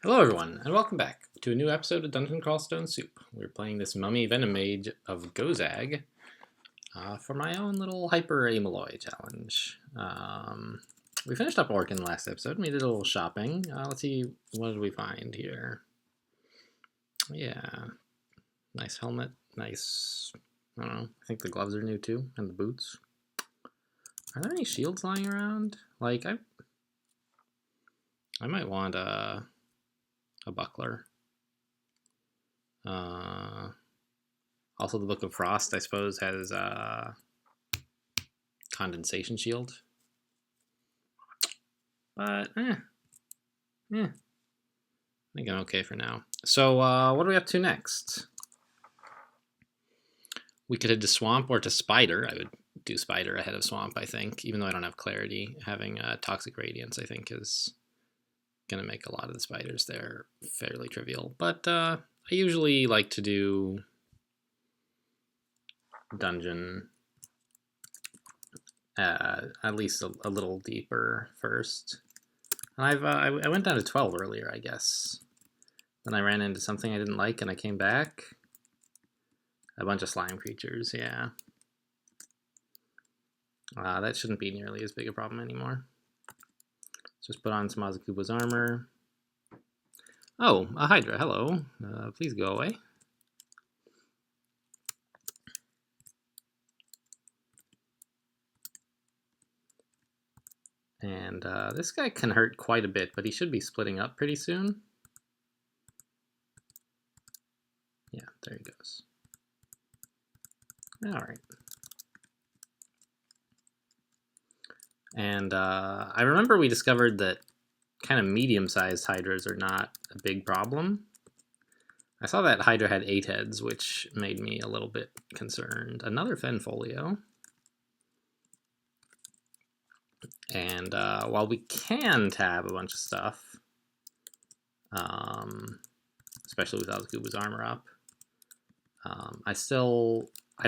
Hello everyone, and welcome back to a new episode of Dungeon Crawl Stone Soup. We're playing this Mummy Venom Mage of Gozag for my own little hyperamalloy challenge. We finished up Orc in the last episode, we did a little shopping. Let's see, what did we find here? Yeah, nice helmet, nice, I don't know, I think the gloves are new too, and the boots. Are there any shields lying around? Like, I might want a buckler. Also, the Book of Frost, I suppose, has a condensation shield. But, I think I'm okay for now. So, what are we up to next? We could head to Swamp or to Spider. I would do Spider ahead of Swamp, I think, even though I don't have clarity. Having Toxic Radiance, I think, is going to make a lot of the spiders there fairly trivial. But I usually like to do dungeon at least a little deeper first. And I went down to 12 earlier, I guess. Then I ran into something I didn't like, and I came back. A bunch of slime creatures, yeah. That shouldn't be nearly as big a problem anymore. Let's just put on some Azakuba's armor. Oh, a Hydra, hello. Please go away. And this guy can hurt quite a bit, but he should be splitting up pretty soon. Yeah, there he goes. All right. And I remember we discovered that kind of medium-sized hydras are not a big problem. I saw that hydra had 8 heads, which made me a little bit concerned. Another Fenfolio. And while we can tab a bunch of stuff, especially with Azakuba's armor up, I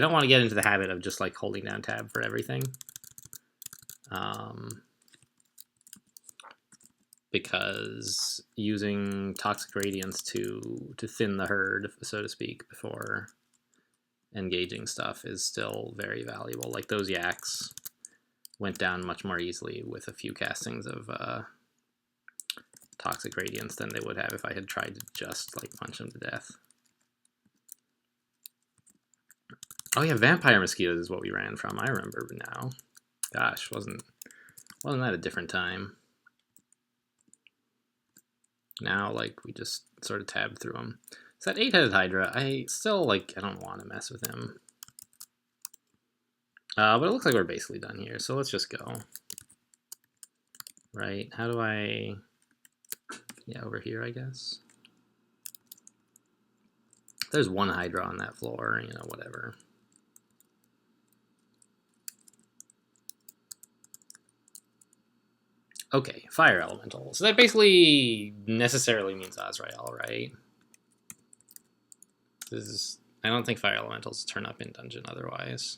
don't want to get into the habit of just like holding down tab for everything. Because using Toxic Radiance to thin the herd, so to speak, before engaging stuff is still very valuable. Like those yaks went down much more easily with a few castings of Toxic Radiance than they would have if I had tried to just like punch them to death. Oh yeah, Vampire Mosquitoes is what we ran from. I remember now. Gosh, wasn't that a different time? Now, like, we just sort of tabbed through them. So that 8-headed Hydra, I still, like, I don't want to mess with him. But it looks like we're basically done here, so let's just go. Right, how do I... Yeah, over here, I guess. There's one Hydra on that floor, you know, whatever. Okay, Fire Elemental. So that basically necessarily means Azrael, right? I don't think Fire Elementals turn up in dungeon otherwise.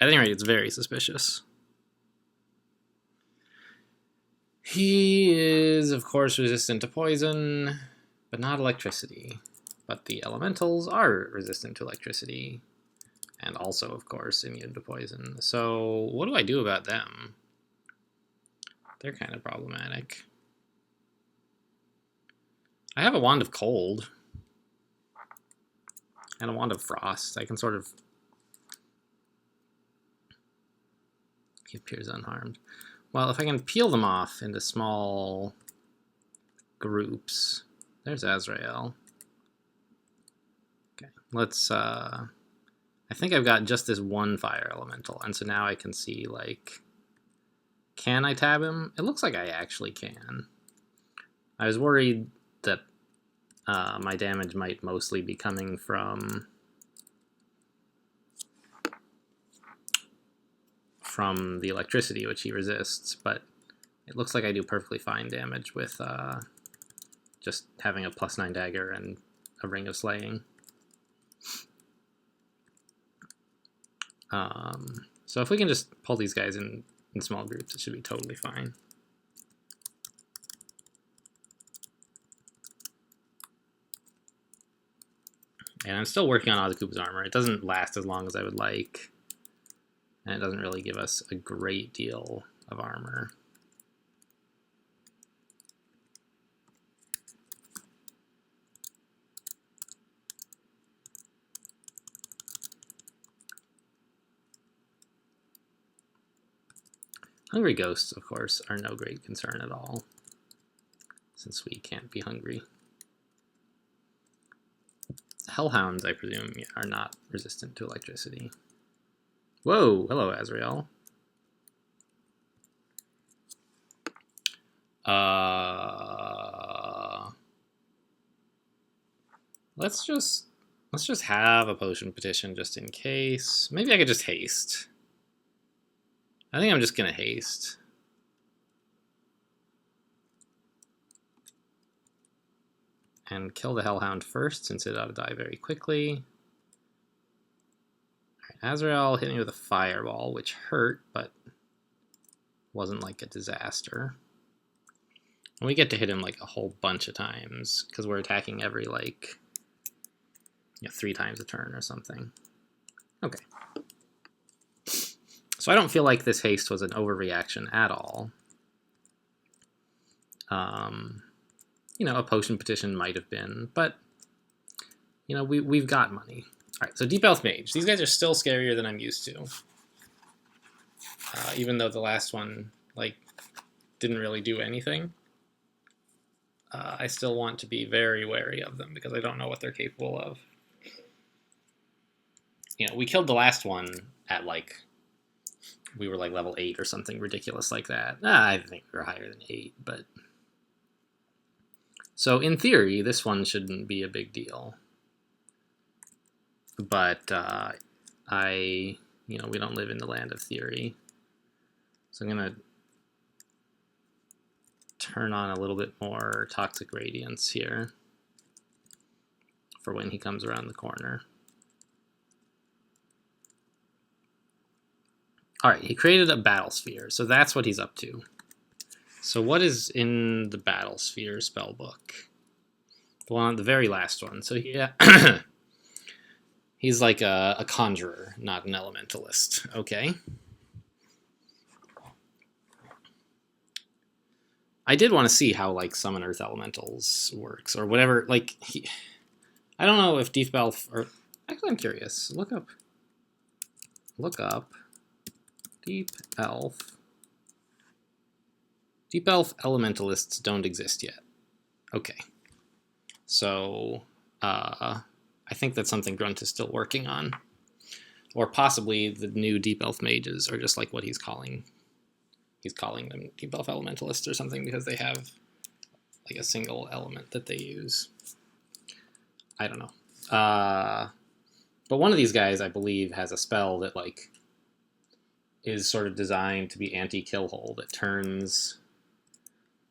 At any rate, it's very suspicious. He is, of course, resistant to poison, but not electricity. But the elementals are resistant to electricity, and also, of course, immune to poison. So what do I do about them? They're kind of problematic. I have a Wand of Cold and a Wand of Frost. I can sort of... He appears unharmed. Well, if I can peel them off into small groups... There's Azrael. Okay, let's... I think I've got just this one Fire Elemental, and so now I can see, like... Can I tab him? It looks like I actually can. I was worried that my damage might mostly be coming from the electricity, which he resists, but it looks like I do perfectly fine damage with just having a +9 dagger and a Ring of Slaying. So if we can just pull these guys in small groups, it should be totally fine. And I'm still working on Oziku's armor. It doesn't last as long as I would like, and it doesn't really give us a great deal of armor. Hungry ghosts, of course, are no great concern at all, since we can't be hungry. Hellhounds, I presume, are not resistant to electricity. Whoa! Hello, Azrael. Let's just have a potion petition just in case. Maybe I could just haste. I think I'm just gonna haste. And kill the Hellhound first, since it ought to die very quickly. Alright, Azrael hit me with a fireball, which hurt, but wasn't like a disaster. And we get to hit him like a whole bunch of times, because we're attacking every like 3 times a turn or something. Okay. So I don't feel like this haste was an overreaction at all. A potion petition might have been, but we've got money. All right, so Deep Elf Mage. These guys are still scarier than I'm used to. Even though the last one didn't really do anything. I still want to be very wary of them because I don't know what they're capable of. We killed the last one at we were level 8 or something ridiculous like that. I think we were higher than 8, but... So in theory, this one shouldn't be a big deal. But we don't live in the land of theory. So I'm gonna turn on a little bit more Toxic Radiance here for when he comes around the corner. Alright, he created a battle sphere, so that's what he's up to. So what is in the battle sphere spellbook? The very last one. So yeah, he's like a conjurer, not an elementalist. Okay. I did want to see how Summon Earth Elementals works or whatever. I don't know if Deep Elf or actually I'm curious. Look up Deep Elf. Deep Elf Elementalists don't exist yet. Okay. So, I think that's something Grunt is still working on. Or possibly the new Deep Elf Mages are just what he's calling them Deep Elf Elementalists or something because they have a single element that they use. I don't know. But one of these guys, I believe, has a spell that is sort of designed to be anti-kill hole that turns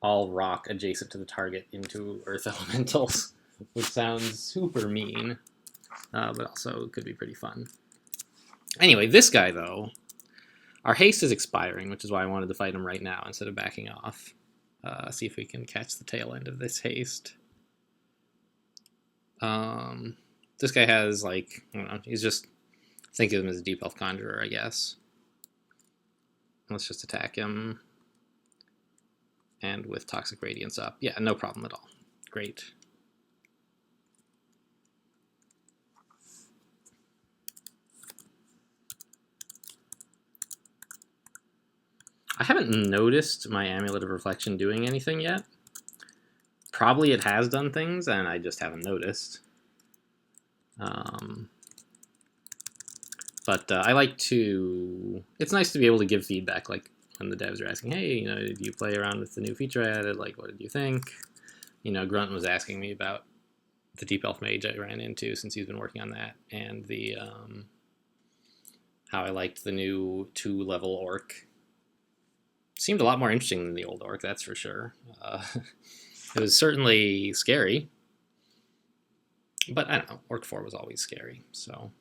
all rock adjacent to the target into earth elementals, which sounds super mean, but also could be pretty fun. Anyway, this guy, though, our haste is expiring, which is why I wanted to fight him right now instead of backing off. See if we can catch the tail end of this haste. This guy has, I don't know, he's just, think of him as a Deep Elf Conjurer, I guess. Let's just attack him. And with Toxic Radiance up. Yeah, no problem at all. Great. I haven't noticed my Amulet of Reflection doing anything yet. Probably it has done things, and I just haven't noticed. But I like to... It's nice to be able to give feedback, when the devs are asking, hey, did you play around with the new feature I added? What did you think? Grunt was asking me about the Deep Elf Mage I ran into since he's been working on that, and the how I liked the new 2-level orc. Seemed a lot more interesting than the old orc, that's for sure. It was certainly scary, but I don't know, Orc 4 was always scary, so...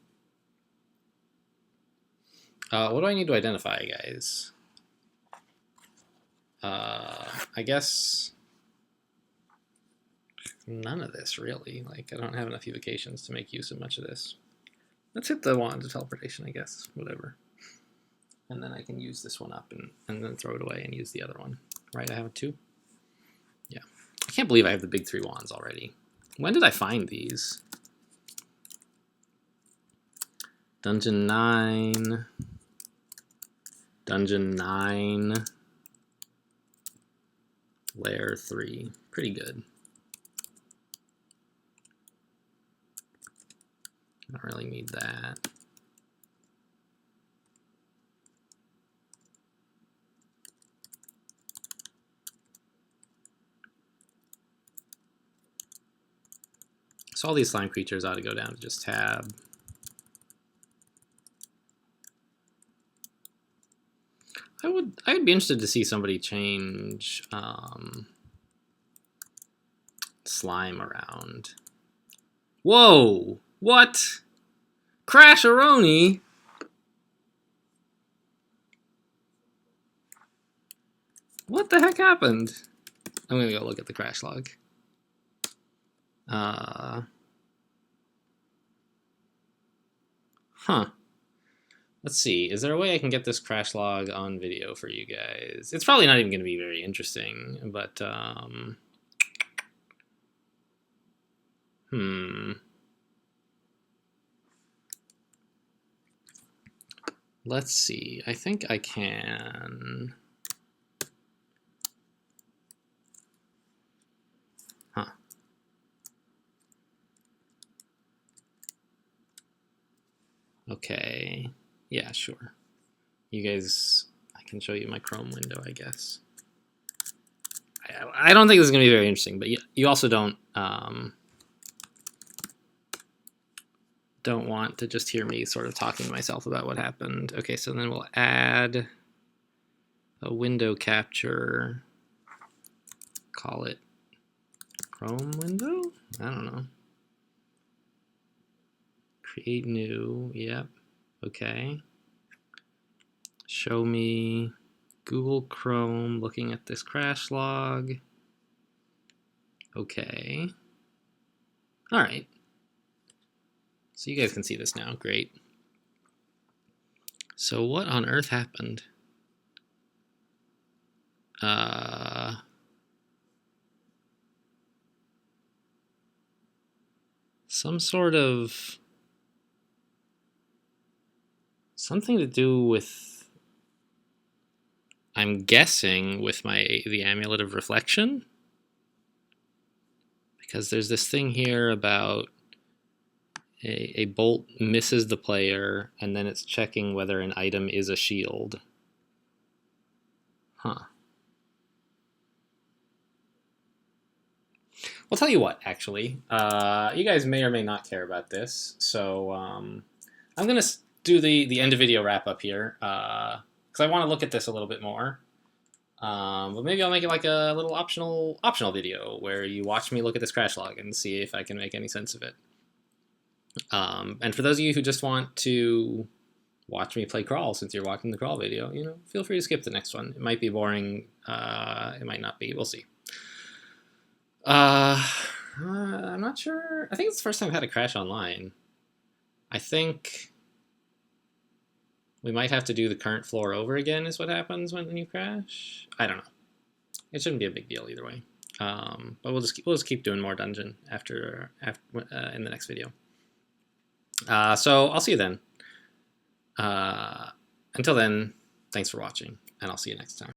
what do I need to identify, guys? I guess none of this, really. Like, I don't have enough evocations to make use of much of this. Let's hit the wand of teleportation, I guess. Whatever. And then I can use this one up and then throw it away and use the other one. Right, I have 2? Yeah. I can't believe I have the big 3 wands already. When did I find these? Dungeon 9. Dungeon 9. Layer 3. Pretty good. I don't really need that. So all these slime creatures ought to go down to just tab. I would be interested to see somebody change slime around. Whoa! What? Crash-a-roni? What the heck happened? I'm gonna go look at the crash log. Huh. Let's see. Is there a way I can get this crash log on video for you guys? It's probably not even going to be very interesting, but let's see. I think I can. Huh. Okay. Yeah, sure. You guys, I can show you my Chrome window, I guess. I don't think this is going to be very interesting, but you also don't want to just hear me sort of talking to myself about what happened. Okay, so then we'll add a window capture. Call it Chrome window? I don't know. Create new, yep, okay. Show me Google Chrome looking at this crash log. Okay. All right. So you guys can see this now, great. So what on earth happened? Some sort of something to do with, I'm guessing, with the Amulet of Reflection, because there's this thing here about a bolt misses the player and then it's checking whether an item is a shield. Huh. I'll tell you what, actually. You guys may or may not care about this, so I'm going to do the end of video wrap up here, because I want to look at this a little bit more. But maybe I'll make it like a little optional video where you watch me look at this crash log and see if I can make any sense of it. And for those of you who just want to watch me play crawl, since you're watching the crawl video, feel free to skip the next one. It might be boring. It might not be. We'll see. I'm not sure. I think it's the first time I've had a crash online. I think we might have to do the current floor over again is what happens when you crash. I don't know. It shouldn't be a big deal either way. But we'll just keep doing more dungeon after in the next video. So I'll see you then. Until then, thanks for watching, and I'll see you next time.